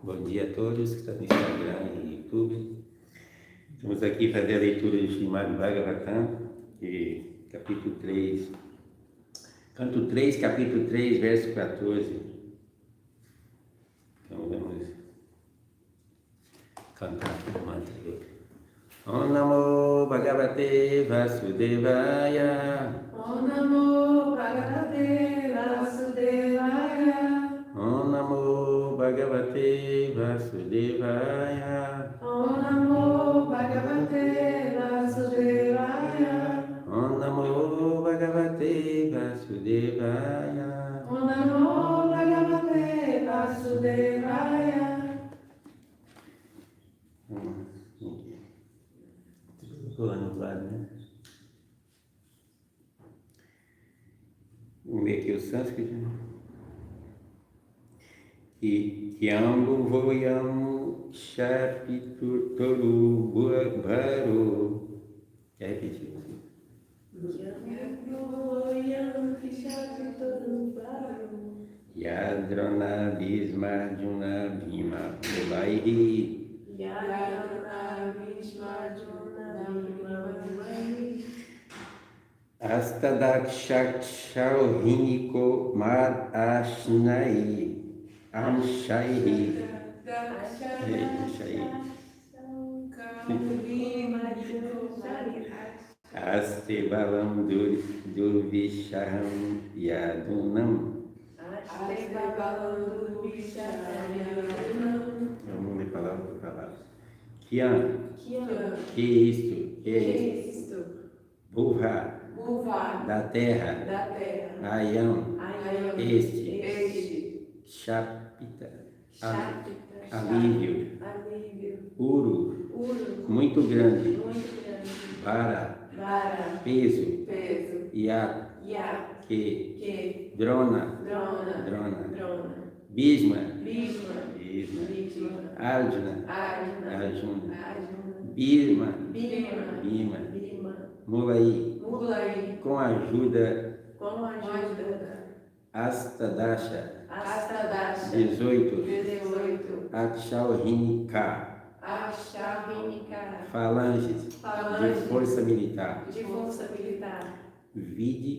Bom dia a todos que estão no Instagram e YouTube. Estamos aqui fazendo a leitura do Srimad Bhagavatam, capítulo 3, canto 3, capítulo 3, verso 14. Então vamos cantar o mantra dele. Om Namo Bhagavate Vasudevaya. Om Namo Bhagavate Vasudevaya. Om Namo Bhagavate Vasudevaya. Om Namo Bhagavate Vasudevaya. Om Namo Bhagavate Vasudevaya. Om Namo Bhagavate Vasudevaya. Pulando do lado, né? Vamos ver aqui o sânscrito. Kyambu voyam shapitoru bharo. Quer repetir? Yadrona Bhismarjuna Bhima Mulaihi. Astadakshakshaurhiniko Mad Ashnai Amshaihi. Aste Balam Durvishaham Yadunam. Vamos ler palavra por palavra. Kian, que isto? Bhuva, da terra. Ayam, este. Shapita, alívio. Uru, muito grande. Vara, peso. Yak, que. Drona. Bhisma. Arjuna. Bhima. Mulai. Com a ajuda. Astadasha. 18. Akshaurhinika. Falanges. De força militar. Vide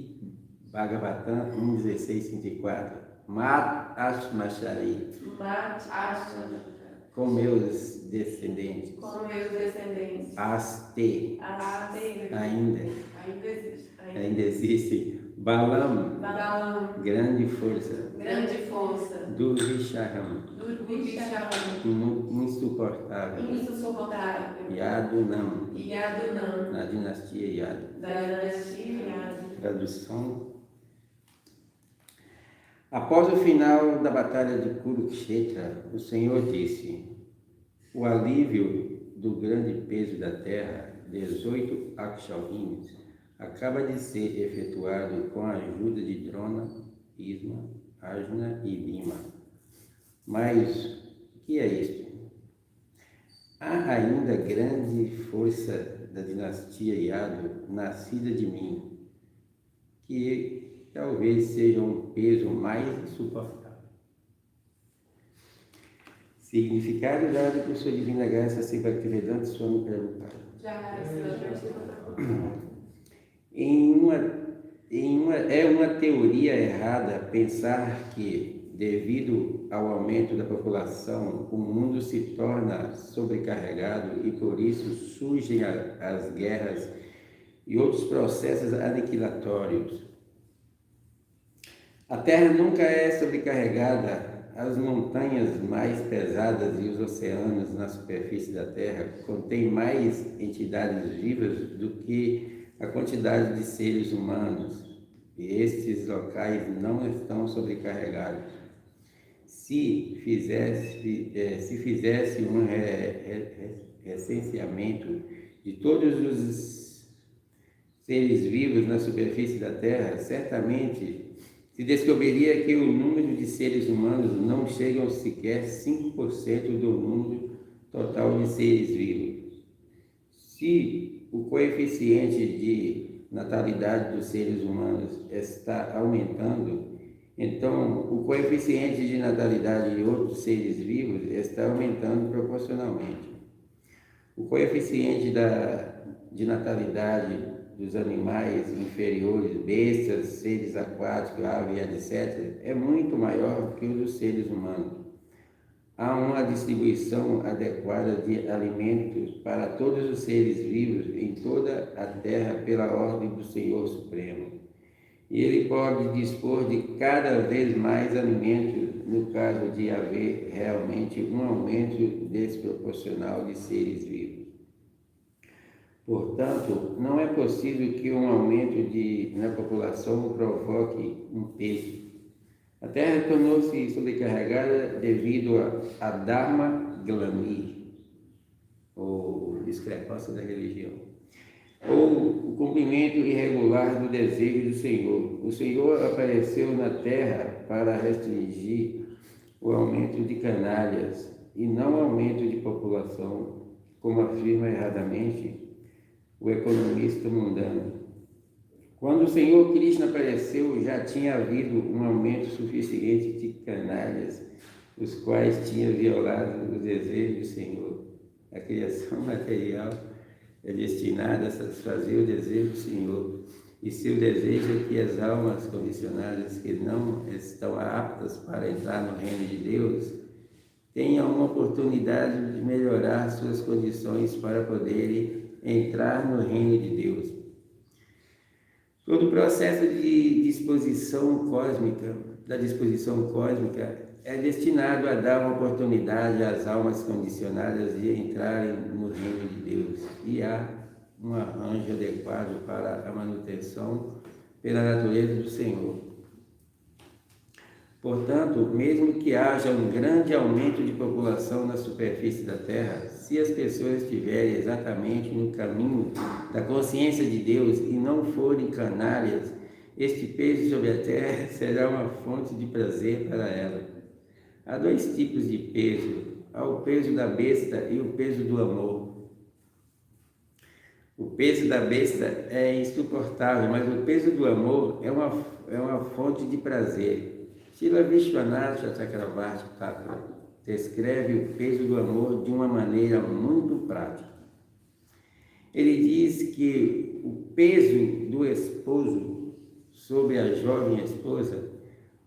Bhagavatam 1.16.34. Mat Ashmashari. Com meus descendentes. Aste. Ainda existe. Balam. Grande força. Durvishaham. Insuportável. Yadunam. Na dinastia Yadu. Tradução. Após o final da batalha de Kurukshetra, o Senhor disse: o alívio do grande peso da terra, 18 Akshaurhinis, acaba de ser efetuado com a ajuda de Drona, Bhisma, Arjuna e Bhima. Mas o que é isto? Há ainda grande força da dinastia Yadu, nascida de mim, que talvez seja um peso mais insuportável. Significado dado por sua divina graça, Sri Bhaktivedanta Swami Prabhupada. É uma teoria errada pensar que, devido ao aumento da população, o mundo se torna sobrecarregado e por isso surgem as guerras e outros processos aniquilatórios. A Terra nunca é sobrecarregada. As montanhas mais pesadas e os oceanos na superfície da Terra contêm mais entidades vivas do que a quantidade de seres humanos. E estes locais não estão sobrecarregados. Se fizesse um recenseamento de todos os seres vivos na superfície da Terra, certamente se descobriria que o número de seres humanos não chega sequer 5% do número total de seres vivos. Se o coeficiente de natalidade dos seres humanos está aumentando Então, o coeficiente de natalidade de outros seres vivos está aumentando proporcionalmente. O coeficiente de natalidade dos animais inferiores, bestas, seres aquáticos, aves, etc., é muito maior que o dos seres humanos. Há uma distribuição adequada de alimentos para todos os seres vivos em toda a terra pela ordem do Senhor Supremo. E ele pode dispor de cada vez mais alimentos no caso de haver realmente um aumento desproporcional de seres vivos. Portanto, não é possível que um aumento na população provoque um peso. A Terra tornou-se sobrecarregada devido a Dharma Glani, ou discrepância da religião, ou o cumprimento irregular do desejo do Senhor. O Senhor apareceu na Terra para restringir o aumento de canalhas e não o aumento de população, como afirma erradamente o economista mundano. Quando o Senhor Krishna apareceu, já tinha havido um aumento suficiente de canalhas, os quais tinham violado os desejos do Senhor. A criação material é destinada a satisfazer o desejo do Senhor, e seu desejo é que as almas condicionadas que não estão aptas para entrar no reino de Deus tenham uma oportunidade de melhorar suas condições para poderem entrar no reino de Deus. Todo o processo de disposição cósmica é destinado a dar uma oportunidade às almas condicionadas de entrarem no reino de Deus, e há um arranjo adequado para a manutenção pela natureza do Senhor. Portanto, mesmo que haja um grande aumento de população na superfície da Terra, se as pessoas estiverem exatamente no caminho da consciência de Deus e não forem canalhas, este peso sobre a Terra será uma fonte de prazer para ela. Há dois tipos de peso: há o peso da besta e o peso do amor. O peso da besta é insuportável, mas o peso do amor é uma fonte de prazer. Srila Vishwanatha Chakravarti Thakur descreve o peso do amor de uma maneira muito prática. Ele diz que o peso do esposo sobre a jovem esposa,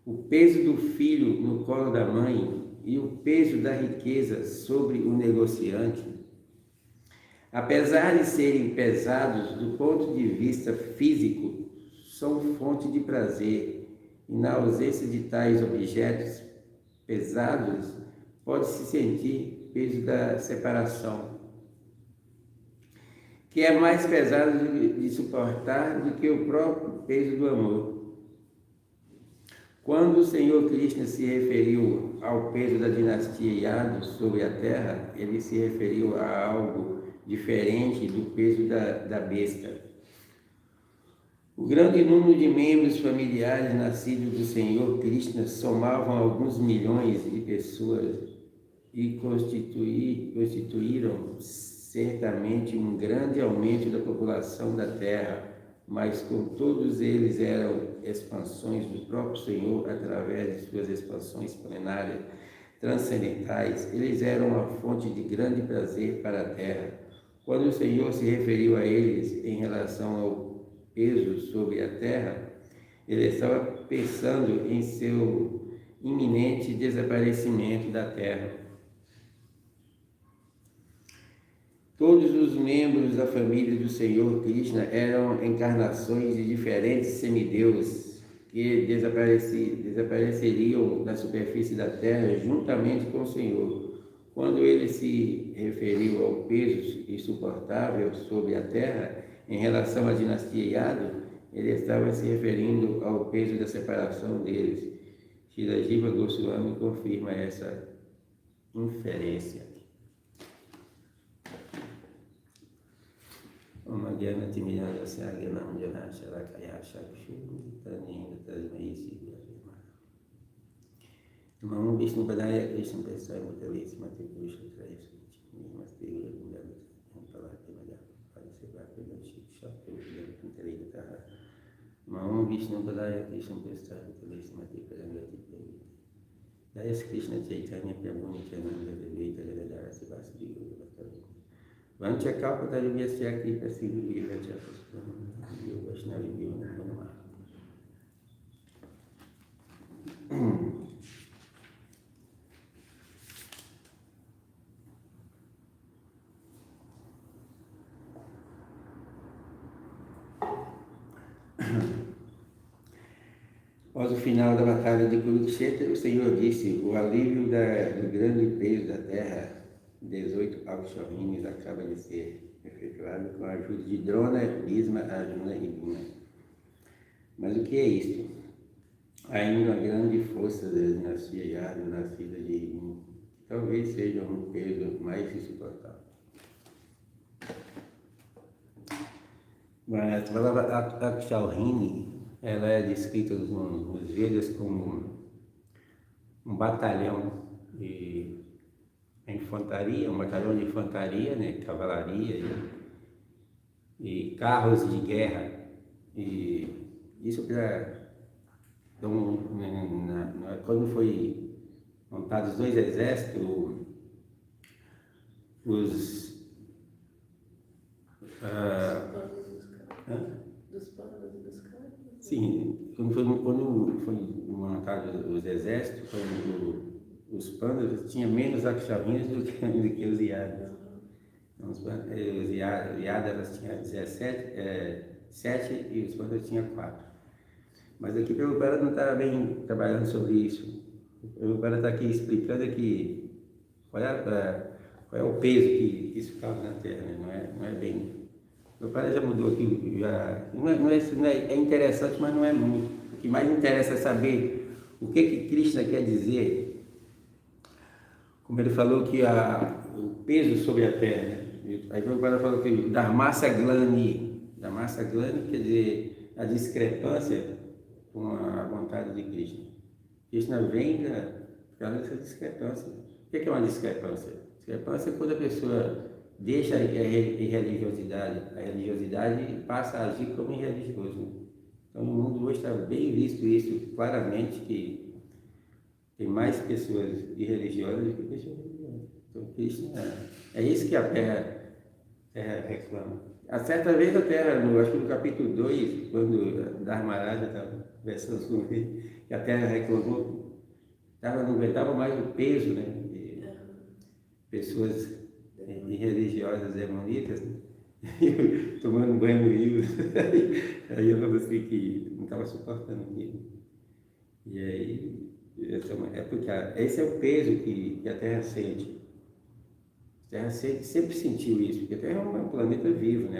o peso do filho no colo da mãe e o peso da riqueza sobre o negociante, apesar de serem pesados do ponto de vista físico, são fonte de prazer. E na ausência de tais objetos pesados, pode-se sentir peso da separação, que é mais pesado de suportar do que o próprio peso do amor. Quando o Senhor Krishna se referiu ao peso da dinastia Yadu sobre a terra, ele se referiu a algo diferente do peso da besta. O grande número de membros familiares nascidos do Senhor Krishna somavam alguns milhões de pessoas e constituíram certamente um grande aumento da população da Terra, mas com todos eles eram expansões do próprio Senhor através de suas expansões plenárias transcendentais. Eles eram uma fonte de grande prazer para a Terra. Quando o Senhor se referiu a eles em relação ao peso sobre a terra, ele estava pensando em seu iminente desaparecimento da terra. Todos os membros da família do Senhor Krishna eram encarnações de diferentes semideuses que desapareceriam da superfície da terra juntamente com o Senhor. Quando ele se referiu ao peso insuportável sobre a terra, em relação à dinastia Yadu, ele estava se referindo ao peso da separação deles. Srila Jiva Goswami confirma essa inferência. Namo Vishnu Padaya Krishna Pesaya Mutalis Mate Krishna Traisa Namaste Guru Palate Madhya Padaseva Shikshak Maum Vishnu Padaya Krishna Prestaya Kalesmati Parangati Pravita Jaya Krishna Chaitanya Prabhu Nityananda Devita Gadadara Sivasadi Guru Bhattacharya Vancha Kalpatarubhyasya Kripa Sindhu Vacha Puspam Vaishnavi Vyona Manama. Após o final da batalha de Kurukshetra, o Senhor disse: o alívio do grande peso da terra, 18 Akshahinis, acaba de ser efetuado com a ajuda de Drona, Bhisma, Arjuna e Bhima. Mas o que é isto? Ainda uma grande força da dinastia Yadu, nascida de Bhima, que talvez seja um peso mais insuportável. Mas a palavra Akshauhini, ela é descrita nos Vedas como um batalhão de infantaria, um batalhão de infantaria, né, cavalaria e carros de guerra. E isso quando foi montados os dois exércitos, Dos panos e dos carros? Sim, quando foi montado os exércitos, os pandas tinham menos Akshahinis do que os Yadas. Então, os Yadas tinham 7 e os pandas tinham 4. Mas aqui o Prabhupada não está bem trabalhando sobre isso. O Prabhupada está aqui explicando que qual é o peso que isso causa na Terra, né? Não é bem... O Prabhupada já mudou aqui, é interessante, mas não é muito. O que mais interessa é saber o que Krishna quer dizer. Como ele falou que o peso sobre a Terra, né? Aí o Prabhupada falou que Dharmasa Glani quer dizer a discrepância com a vontade de Krishna. Krishna vem por causa dessa discrepância. O que é uma discrepância? Discrepância é quando a pessoa deixa a religiosidade e passa a agir como irreligioso. Então, no mundo hoje está bem visto isso claramente, que tem mais pessoas irreligiosas do que pessoas religiosas. Então, Krishna, é isso que a Terra reclama. A certa vez a Terra, acho que no capítulo 2, quando Dharmaraja estava conversando com ele, que a Terra reclamou, não aguentava mais o peso, né, de pessoas irreligiosas demonitas, tomando banho no rio. Aí eu falei assim que não estava suportando aquilo. E aí, é porque esse é o peso que a Terra sente. A Terra sempre sentiu isso, porque a Terra é um planeta vivo, né?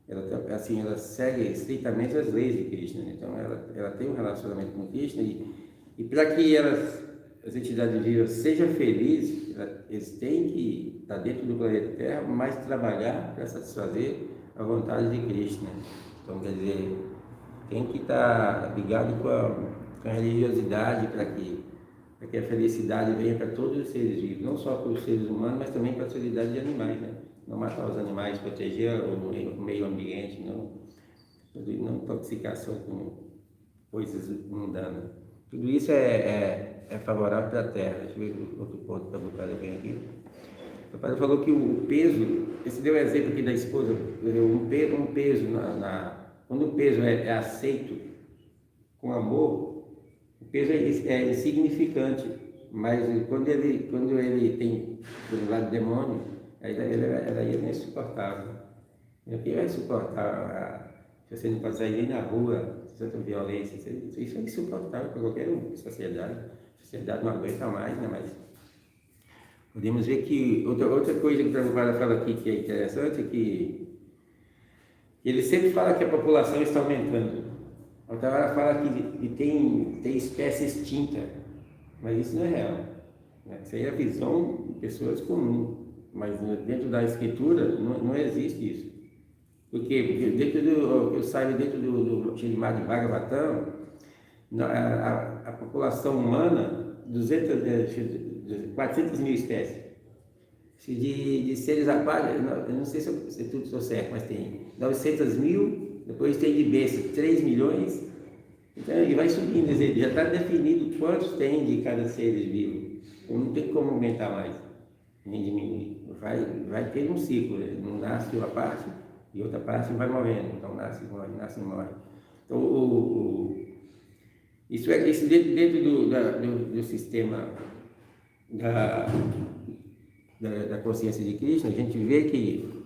Ela segue estritamente as leis de Krishna, né? Então ela tem um relacionamento com Krishna e para que as entidades vivas sejam felizes, eles têm que estar dentro do planeta Terra, mas trabalhar para satisfazer a vontade de Krishna. Então, quer dizer, tem que estar ligado com a religiosidade para que a felicidade venha para todos os seres vivos, não só para os seres humanos, mas também para a sociedade de animais, né? Não matar os animais, proteger o meio ambiente, não intoxicação com coisas mundanas. Tudo isso é favorável para a Terra. Deixa eu ver outro ponto para o Prabhupada bem aqui. O Prabhupada falou que o peso, esse deu o exemplo aqui da esposa, um peso quando o peso é aceito com amor, o peso é insignificante, mas quando ele tem do lado demônio, aí ele é insuportável. Quem vai suportar se você não consegue ir na rua, tanta violência, isso é insuportável para qualquer sociedade. A sociedade não aguenta mais, né? Mas podemos ver que outra coisa que o Prabhupada fala aqui que é interessante é que ele sempre fala que a população está aumentando. Outra hora fala que tem espécie extinta, mas isso não é real, né? Isso aí é a visão de pessoas comuns, mas dentro da escritura não existe isso. Porque eu saio dentro do Srimad Bhagavatam, a população humana, 400 mil espécies. De seres aquáticos, eu não sei se tudo estou certo, mas tem 900 mil depois tem de besta 3 milhões, então ele vai subindo, quer dizer, já está definido quantos tem de cada ser vivo, então não tem como aumentar mais, nem diminuir, vai ter um ciclo, né? Não nasce uma parte e outra parte vai morrendo, então nasce e morre. Então, isso dentro do sistema da consciência de Krishna, a gente vê que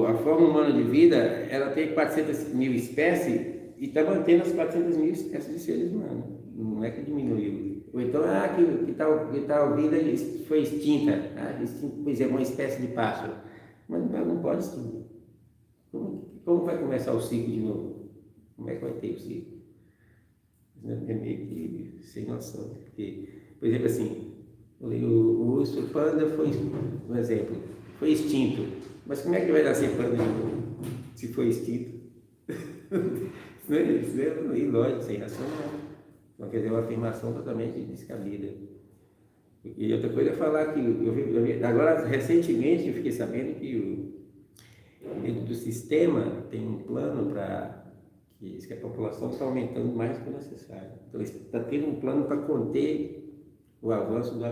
a forma humana de vida, ela tem 400 mil espécies e está mantendo as 400 mil espécies de seres humanos. Não é que diminuiu. Ou então, que tal vida foi extinta. Por exemplo, uma espécie de pássaro. Mas não pode extinguir. Como vai começar o ciclo de novo? Como é que vai ter o ciclo? É meio que sem noção. Porque, por exemplo, assim, o urso panda foi, um exemplo, foi extinto. Mas como é que vai nascer panda de novo, se for extinto? Isso é ilógico, sem racional. Então, quer dizer, uma afirmação totalmente descabida. E outra coisa é falar que, agora, recentemente, eu fiquei sabendo que dentro do sistema tem um plano para que a população está aumentando mais do que o necessário. Então, está tendo um plano para conter o avanço da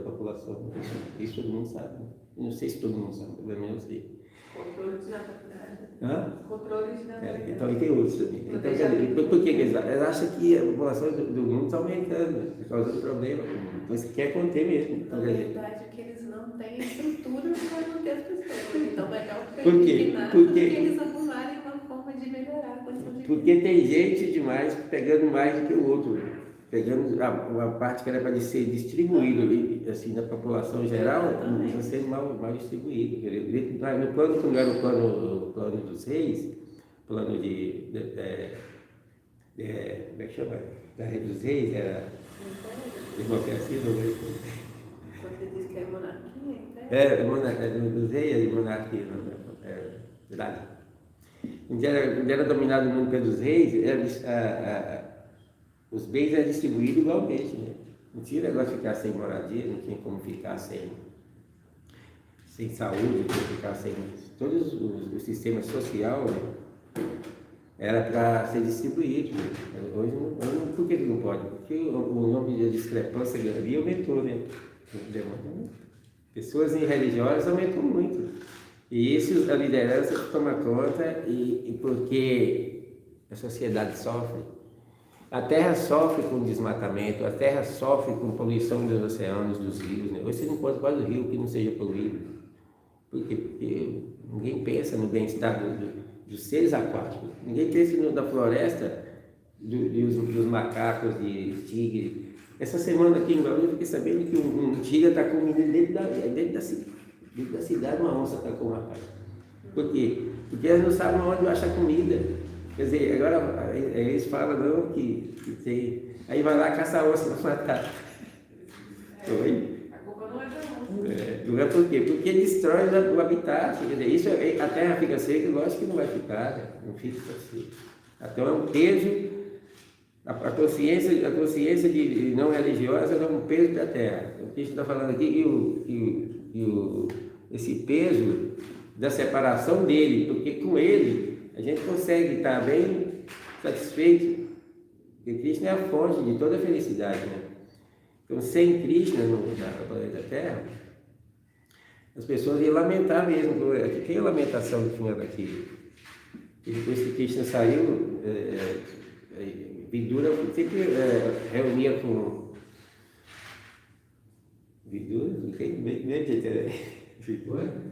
população. Isso todo mundo sabe. Não sei se todo mundo sabe, pelo menos eu sei. Controle de natalidade. Hã? Controle de natalidade. Então, e tem outros também. Então, por que eles acham que a população do mundo está aumentando, por causa do problema? Então, isso quer conter mesmo. Então, Na verdade, é que eles não têm estrutura para manter as pessoas. Então, melhor por quê? porque eles arrumarem uma forma de melhorar a condição de vida. Porque tem gente demais pegando mais do que o outro. Pegando uma parte que era para ser distribuído assim, na população geral, está sendo mal distribuído. No plano, quando era o plano dos reis, plano como é que chama? Da rei dos reis, era democracia, não é? Você diz que é monarquia, monarquia dos reis e monarquia, verdade. Onde era dominado o mundo pelos reis, os bens eram distribuídos igualmente, né? Não tinha negócio de ficar sem moradia, não tinha como ficar sem saúde, não tinha como ficar sem... Todos os sistemas sociais, né, era para ser distribuído. Né? Hoje, por que não pode? Porque o nome de discrepância ali aumentou, né? Pessoas religiosas aumentou muito. E isso a liderança toma conta e porque a sociedade sofre. A Terra sofre com desmatamento, a Terra sofre com poluição dos oceanos, dos rios. Né? Hoje você não pode quase rio que não seja poluído. Por quê? Porque ninguém pensa no bem-estar dos seres aquáticos. Ninguém pensa na floresta, dos macacos, de tigre. Essa semana aqui em Bauru eu fiquei sabendo que um tigre está com um menino dentro da cidade, uma onça está com um rapaz. Por quê? Porque eles não sabem onde achar comida. Quer dizer, agora eles falam não, que tem. Aí vai lá caçar onça para matar. A culpa não é da onça. Não é por quê? Porque destrói o habitat. Quer dizer, a terra fica seca, lógico que não vai ficar, né? Não fica assim. Então é um peso, a consciência de não religiosa é um peso da terra. O que a gente está falando aqui, esse peso da separação dele, porque com ele a gente consegue estar bem satisfeito, porque Krishna é a fonte de toda a felicidade, né? Então, sem Krishna no planeta Terra, as pessoas iam lamentar mesmo. Aqui tem a lamentação do final daqui. E depois que Krishna saiu, Vidura sempre reunia com... Vidura? Não tem nem jeito,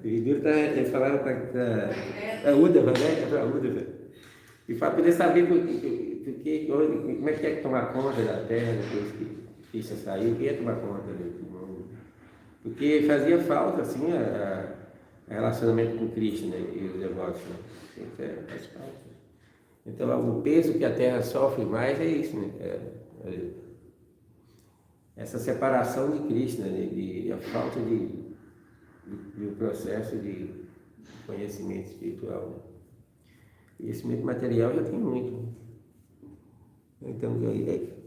Vidura falava para Uddhava, né? Para Uddhava. E para poder saber como é que tomar conta da terra depois que Krishna saiu, quem ia tomar conta do mundo. Porque fazia falta, assim, o relacionamento com Krishna e os devotos, né? Faz falta. Então, o peso que a terra sofre mais é isso, né? Essa separação de Krishna, né? A falta de um processo de conhecimento espiritual. Né? E esse mesmo material já tem muito. Né? Então,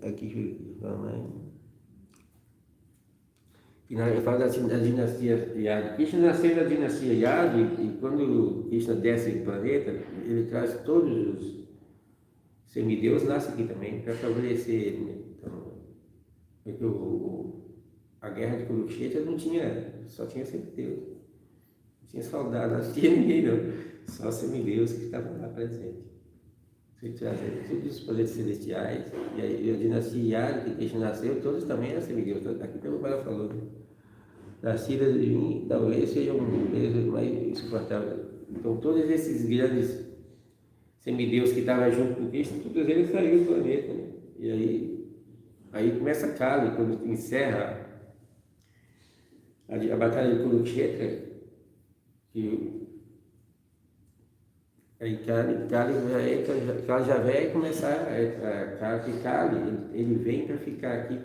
aqui vamos lá. Eu falo da dinastia Yadu. Krishna nasceu da dinastia Yadu e quando Krishna desce o planeta, ele traz todos os semideus, nascem aqui também, para favorecer ele. Né? Então, porque a guerra de Kurukshetra não tinha, só tinha semideus. Não tinha soldados, não tinha ninguém não. Só semideus que estavam lá presentes. Trazendo todos os poderes celestiais. E aí, a dinastia Yadu, que Krishna nasceu, todos também eram semideus. Aqui pelo Bala falou, né? Nascidas de mim, talvez seja um peso mais insuportável. Então, todos esses grandes semideus que estavam junto com Cristo, todos eles saíram do planeta. Né? E aí começa a Kali, quando encerra a batalha de Kurukshetra, que aí Kali já vai começar que Kali, ele vem para ficar aqui,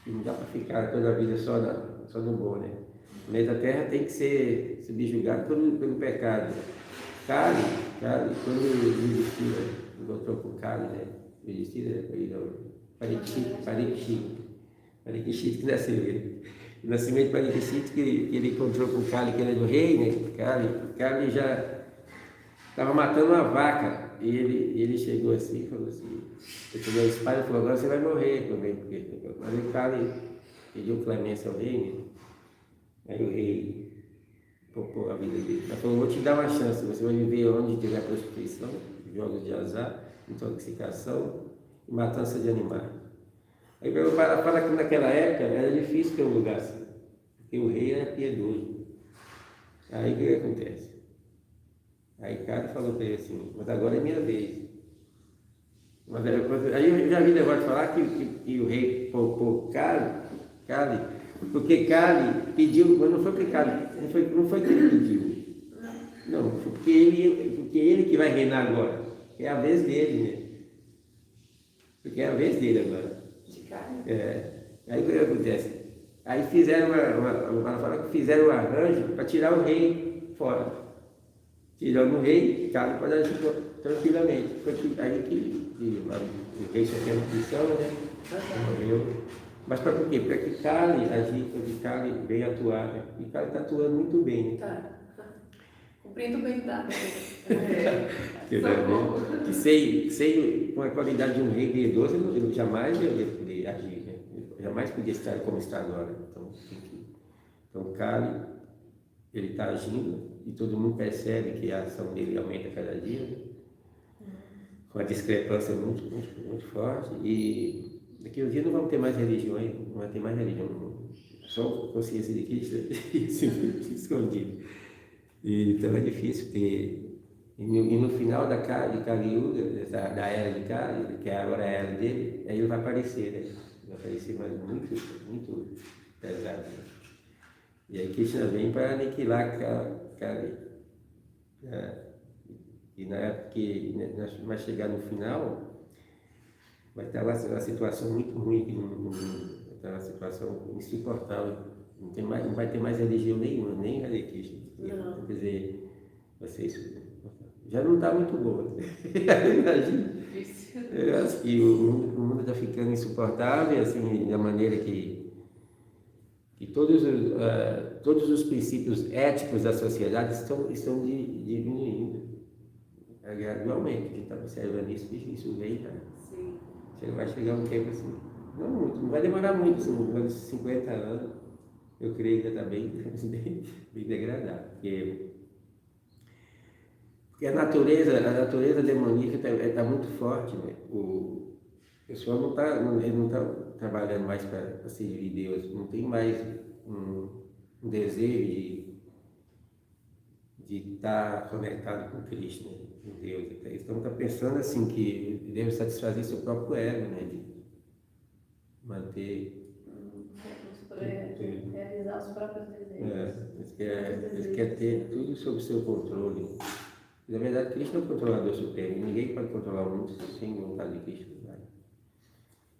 não dá para ficar toda a vida só no bom, né? O planeta Terra tem que ser subjugado pelo pecado. Kali, quando Yudhishthira encontrou com Kali, né? Yudhishthira foi Parikshit que nasceu ele. O nascimento de Parikshit que ele encontrou com Kali, que era do rei, né? Kali já estava matando uma vaca. E ele chegou assim e falou assim, ele pegou a espada e falou, agora você vai morrer também, porque mas o Kali pediu clemência ao rei, né? Aí o rei poupou a vida dele. Ele falou, vou te dar uma chance, você vai viver onde tiver prostituição, jogos de azar, intoxicação e matança de animais. Aí Prabhupada fala que naquela época era difícil ter um lugar assim, porque o rei era piedoso. Aí o que acontece? Aí Kali falou para ele assim, mas agora é minha vez. Aí eu já vi negócio de falar que o rei poupou Kali, porque Kali pediu, mas não foi porque Kali, não foi que ele pediu. Não, porque ele que vai reinar agora. É a vez dele, né? Porque é a vez dele agora. De Kali? Aí o que acontece? Aí fizeram fizeram um arranjo para tirar o rei fora. Tirando o rei, Kali pode agir tranquilamente. Foi aí que o rei só tem uma missão, né? Morreu. Mas para quê? Para que Kali agir, para que Kali venha atuar. Né? E Kali está atuando muito bem. Né? Tá. Cumprindo bem dado. Que sem com a qualidade de um rei piedoso, ele jamais ia poder agir. Né? Ele jamais podia estar como está agora. Então Kali, ele está agindo e todo mundo percebe que a ação dele aumenta cada dia, né? Com uma discrepância muito, muito, muito forte. E daqui a um dia não vamos ter mais religiões, não vai ter mais religião no mundo. Só consciência de Cristo escondido. Então é difícil ter. E no final de Kali Yuga, da era de Kali, que agora é a era dele, aí ele vai aparecer, né? Vai aparecer, mas muito, muito pesado. Né? E aí Krishna vem para aniquilar Kali. E na época que nós vai chegar no final, vai estar lá uma situação muito ruim aqui no mundo. Vai estar uma situação insuportável. Não vai ter mais religião nenhuma, nem Hare Krishna. Quer dizer, vai ser isso. Já não está muito bom. Imagina. Eu acho que o mundo está ficando insuportável, assim, da maneira que todos os princípios éticos da sociedade estão diminuindo. Gradualmente, a gente está observando isso vem já. Sim. Vai chegar um tempo assim, não vai demorar muito, assim, uns 50 anos, eu creio que já está bem degradado. Porque a natureza demoníaca está muito forte, né? O pessoal não está trabalhando mais para servir Deus, não tem mais um desejo de estar conectado com Cristo, né? Com Deus. Então está pensando assim que deve satisfazer seu próprio ego, né? De manter. Realizar os próprios desejos. Eles querem ter tudo sob seu controle. Na verdade, Cristo é o controlador supremo. Ninguém pode controlar o mundo sem vontade de Cristo.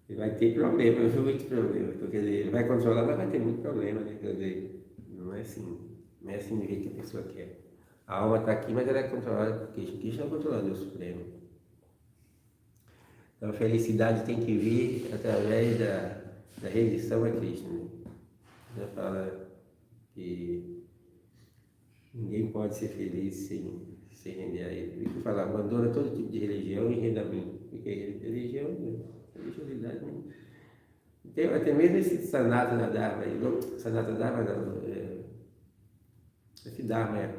Ele vai ter problema, muito problema. Porque ele vai controlar, mas vai ter muito problema. Né? Quer dizer, não é assim do jeito que a pessoa quer. A alma está aqui, mas ela é controlada por Cristo. Cristo é o controlador supremo. Então a felicidade tem que vir através da rendição a Cristo. Né? Krishna fala que ninguém pode ser feliz sem render a ele. Ele fala, abandona todo tipo de religião e renda a mim. Porque religião, religiosidade não. Tem até mesmo esse Sanatana Dharma aí, Sanatana Dharma não, esse Dharma é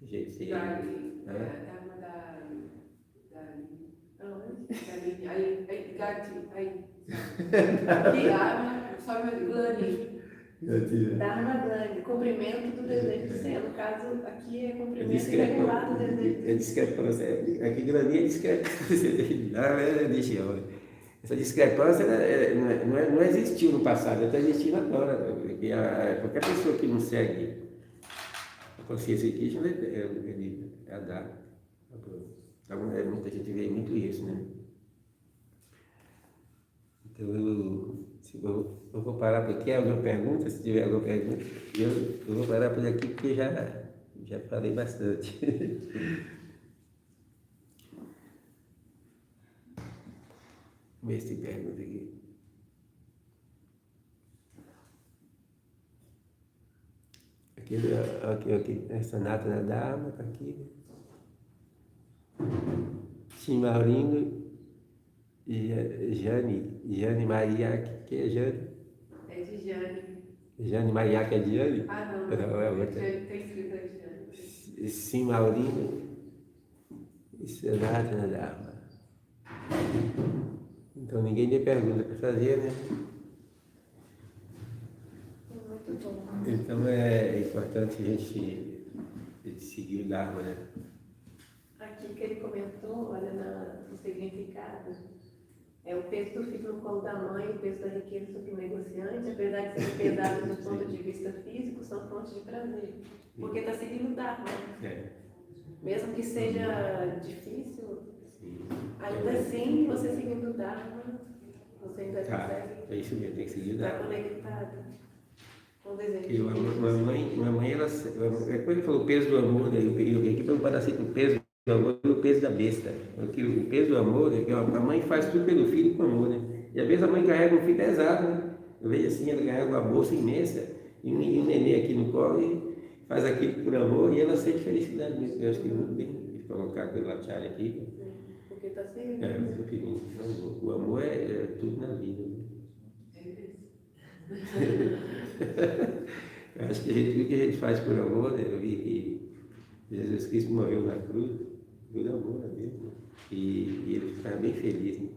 jeito Dharma Dharma Glani, cumprimento do desejo de ser. No caso, aqui é cumprimento irregular do desejo de ser. É discrepância. Aqui Glani é discrepância. Dharma é religião. Essa discrepância não existiu no passado, está existindo agora. Porque qualquer pessoa que não segue a consciência de Krishna, ele é a Dharma. Então, muita gente vê muito isso, né? Então, eu vou parar por aqui. Alguma pergunta? Se tiver alguma pergunta, eu vou parar por aqui porque já falei bastante. Vamos ver se tem pergunta aqui. Aqui, essa Natana Dharma está aqui. Chimaurinho e Jane Maria, que é Jane? É de Jane. Jane Maria, que é de Jane? Não, é outra. Tem escrito de Jane. Chimaurinho e Sanatana Dharma. Então ninguém tem pergunta para fazer, né? Muito bom. Então é importante a gente seguir o Dharma, né? Aqui que ele comentou, olha no significado, o peso do filho no colo da mãe, o peso da riqueza sobre o negociante, apesar de serem pesados do ponto de vista físico, são fontes de prazer. Porque está seguindo o Dharma. Mesmo que seja difícil, ainda assim, você seguindo o Dharma, você ainda consegue. É isso mesmo, tem que seguir o Está Dharma. conectado com o desejo de Uma mãe, ela, quando ele falou o peso do amor, né, eu peguei aqui para um pedacinho do peso do amor e o peso da besta. Porque o peso do amor é que a mãe faz tudo pelo filho com amor, né? E às vezes a mãe carrega um filho pesado, né? Eu vejo assim, ela carrega uma bolsa imensa e um neném aqui no colo e faz aquilo por amor e ela sente felicidade mesmo. Eu acho que é muito bem colocar aquele acharya aqui. Porque está seguindo. O amor é tudo na vida. Né? Eu acho que tudo que a gente faz por amor, né? Eu vi que Jesus Cristo morreu na cruz, por amor a Deus, né? E ele ficava bem feliz, né?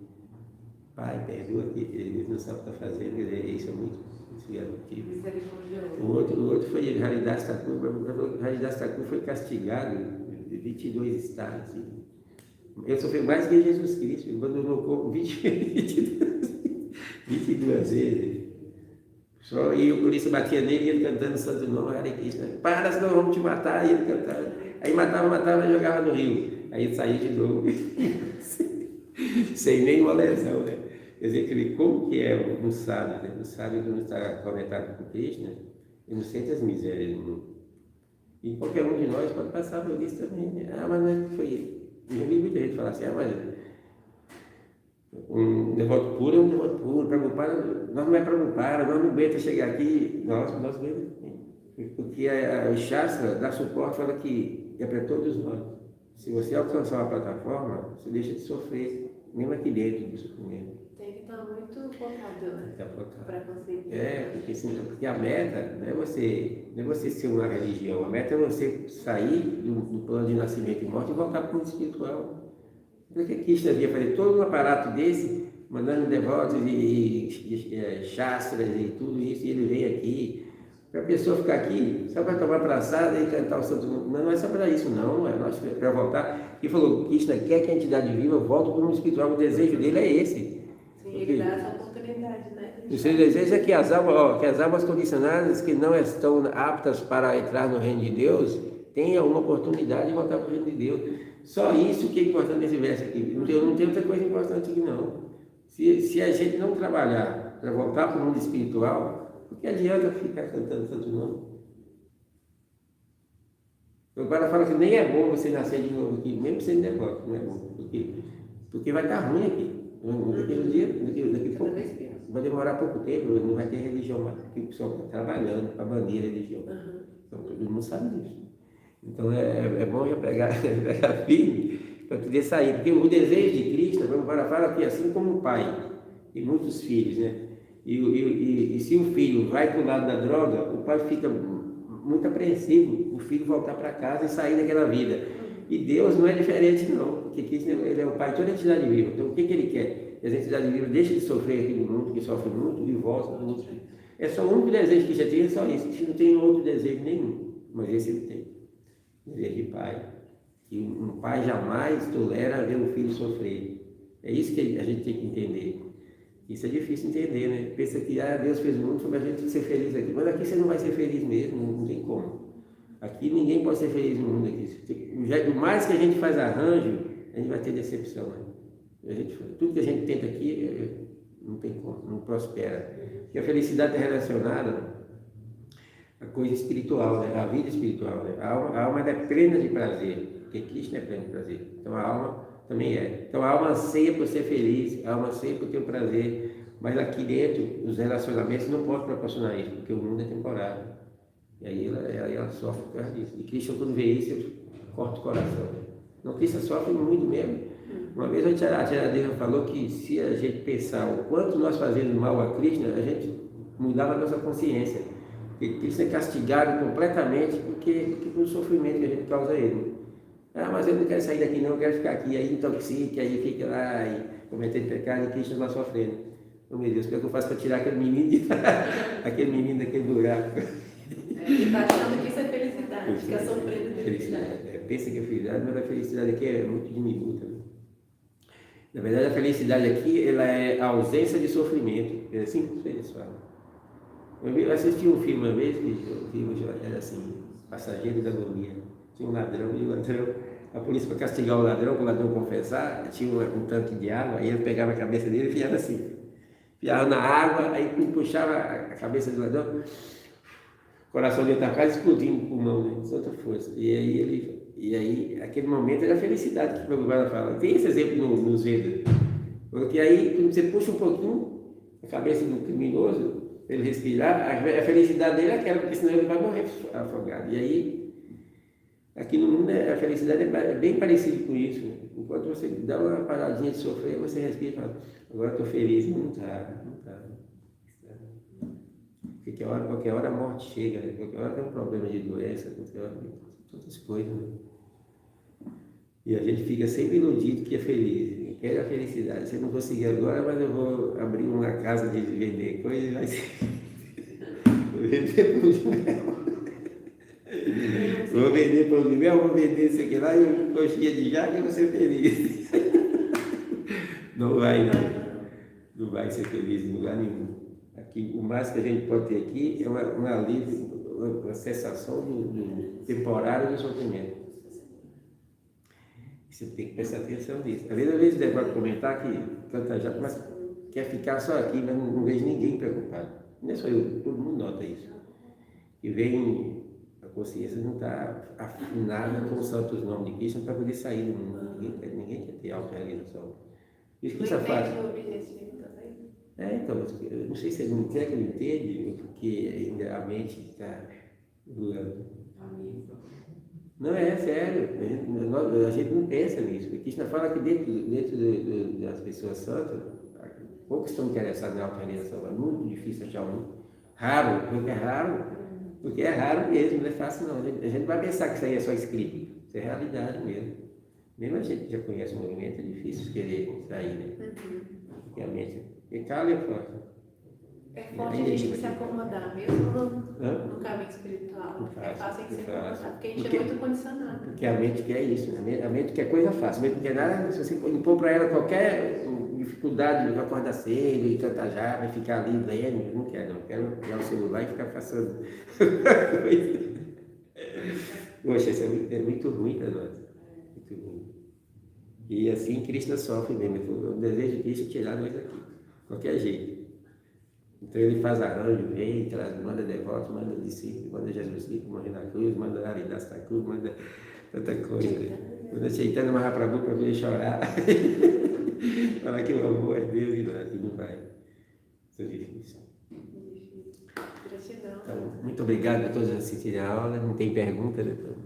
Pai, perdoa que ele não sabe o que está fazendo, isso é muito significativo. O outro foi Haridas Thakur. Haridas Thakur foi castigado de 22 estados. Assim. Ele sofreu mais que Jesus Cristo, ele abandonou o corpo 22 vezes. Só, e o polícia batia nele e ele cantando o santo nome, Hare Krishna. Para, senão vamos te matar. E ele cantava. Aí matava e jogava no rio. Aí ele saía de novo. Sem nenhuma lesão, né? Quer dizer, como que é um sábio, né? O sábio que não está conectado com Krishna, ele não sente as misérias do mundo. E qualquer um de nós pode passar por isso também, né? Mas não é que foi ele. Eu vi muita gente falar assim, mas um devoto puro é um devoto puro, Prabhupada, nós não é Prabhupada, nós não aguenta chegar aqui, nós aguenta. Porque o Shastra dá suporte, fala que é para todos nós. Se você alcançar uma plataforma, você deixa de sofrer, mesmo aqui dentro do sofrimento. Tem que estar muito focado, né? Para conseguir. Porque a meta não é você ser uma religião, a meta é você sair do plano de nascimento e morte e voltar para o mundo espiritual. Por que Krishna devia fazer todo um aparato desse, mandando devotos e shastras e tudo isso, e ele vem aqui, para a pessoa ficar aqui só para tomar praçada e cantar o santo nome? Não é só para isso, não, é para voltar. Ele falou, Krishna quer que a entidade viva volte para o mundo espiritual, o desejo dele é esse. Sim, ele dá essa oportunidade, né? O seu desejo é que as almas condicionadas que não estão aptas para entrar no reino de Deus tenham uma oportunidade de voltar para o reino de Deus. Só isso que é importante nesse verso aqui. Não tem outra coisa importante aqui, não. Se a gente não trabalhar para voltar para o mundo espiritual, por que adianta ficar cantando tanto nome? O cara fala que nem é bom você nascer de novo aqui, mesmo sendo devoto, não é bom. Porque vai estar ruim aqui. Daqui a pouco vai demorar pouco tempo, não vai ter religião mais, porque o pessoal está trabalhando para banir a religião. Então todo mundo sabe disso. Então é bom já pegar, pegar firme para poder sair, porque o desejo de Cristo, vamos fala aqui, assim como o pai e muitos filhos, né? E se o filho vai para o lado da droga, o pai fica muito apreensivo, o filho voltar para casa e sair daquela vida. E Deus não é diferente não, porque Cristo ele é o pai de toda a entidade viva. Então o que ele quer? Que a entidade viva deixe de sofrer aqui no mundo, que sofre muito, e volta para o mundo. É só o único desejo que já tem, é só isso. Cristo não tem outro desejo nenhum, mas esse ele tem. Desejo de pai. Que um pai jamais tolera ver um filho sofrer. É isso que a gente tem que entender. Isso é difícil entender, né? Pensa que Deus fez o mundo para a gente ser feliz aqui. Mas aqui você não vai ser feliz mesmo, não tem como. Aqui ninguém pode ser feliz no mundo aqui. O mais que a gente faz arranjo, a gente vai ter decepção. Né? Tudo que a gente tenta aqui, não tem como, não prospera. Porque a felicidade está relacionada à coisa espiritual, né? À vida espiritual. Né? A alma é plena de prazer, porque Cristo é pleno de prazer. Então a alma também é. Então a alma anseia por ser feliz, a alma anseia por ter o prazer, mas aqui dentro, os relacionamentos não podem proporcionar isso, porque o mundo é temporário. E aí ela sofre por causa disso. E Cristo, quando vê isso, corta o coração. Não, Cristo sofre muito mesmo. Uma vez a Tiradema falou que se a gente pensar o quanto nós fazemos mal a Cristo, a gente mudava a nossa consciência. Porque Cristo é castigado completamente porque pelo sofrimento que a gente causa a ele. Mas eu não quero sair daqui não, eu quero ficar aqui. Aí intoxica, aí fica lá e cometendo pecado e Cristo lá sofrendo. Oh meu Deus, o que eu faço para tirar aquele menino aquele menino daquele buraco? E tá achando que isso é felicidade, fica sofrendo de felicidade. Pensa que é felicidade, mas a felicidade aqui é muito diminuta. Né? Na verdade, a felicidade aqui ela é a ausência de sofrimento. É assim que eles falam. Eu assisti um filme uma vez, que o filme era assim, Passageiro da Agonia. Tinha um ladrão, e o ladrão, a polícia para castigar o ladrão confessar, tinha um tanque de água, aí ele pegava a cabeça dele e enfiava assim. Enfiava na água, aí puxava a cabeça do ladrão, o coração dele estava quase explodindo o pulmão, né? De tanta força. E aí, aquele momento era a felicidade que o Prabhupada fala. Tem esse exemplo nos Vedas. Porque aí, quando você puxa um pouquinho a cabeça do criminoso, para ele respirar, a felicidade dele é aquela, porque senão ele vai morrer afogado. E aí, aqui no mundo, a felicidade é bem parecida com isso. Enquanto você dá uma paradinha de sofrer, você respira e fala, agora estou feliz. Não está. Porque qualquer hora a morte chega, né? Qualquer hora tem um problema de doença, qualquer hora tem tantas coisas. Né? E a gente fica sempre iludido que é feliz. Quer a felicidade. Se eu não conseguir agora, mas eu vou abrir uma casa de vender coisas e vai ser. Vou vender pão de mel. Vou vender pão de mel, vou vender isso aqui lá e uma coxinha de jaca e vou ser feliz. Não vai, não. Não vai ser feliz em lugar nenhum. Aqui, o mais que a gente pode ter aqui é uma alívio, uma sensação do temporário do sofrimento. Você tem que prestar atenção nisso. Às vezes deve comentar que canta já, mas quer ficar só aqui, mas não vejo ninguém preocupado. Não é só eu, todo mundo nota isso. E vem, a consciência não está afinada com os santos nomes de Cristo para poder sair do mundo. Ninguém quer ter autorrealização. Isso que isso é fácil. Então, eu não sei se ele não quer que ele entende, porque ainda a mente está doando. Não é sério, a gente não pensa nisso, porque Krishna fala que dentro das pessoas santas, poucos estão interessados na autorrealização, é muito difícil achar um. Raro, porque é raro mesmo, não é fácil não. A gente vai pensar que isso aí é só escrito, isso é realidade mesmo. Mesmo a gente que já conhece o movimento, é difícil querer sair, né? Porque a mente, porque cala é forte. É forte a gente se acomodar, mesmo no caminho espiritual. É fácil a gente se acomodar, porque a gente é muito condicionado. Porque a mente quer isso, né? A mente quer coisa fácil, a mente não quer nada, se você impor para ela qualquer dificuldade de acordar cedo e cantar já, vai ficar ali lendo, não quero, não. Quero pegar o celular e ficar passando coisa. Poxa, isso é muito ruim para nós. Muito ruim. E assim Krishna sofre mesmo. O desejo de Krishna é tirar nós daqui, de qualquer jeito. Então ele faz arranjo, vem, traz, manda devoto, manda discípulo, manda Jesus Cristo morrer na cruz, manda Haridas na cruz, manda tanta coisa. Manda Chaitanya Mahaprabhu para poder chorar. Falar que o amor é Deus e não vai. Muito difícil. Gratidão. Então, muito obrigado a todos que assistiram a aula. Não tem pergunta, doutor?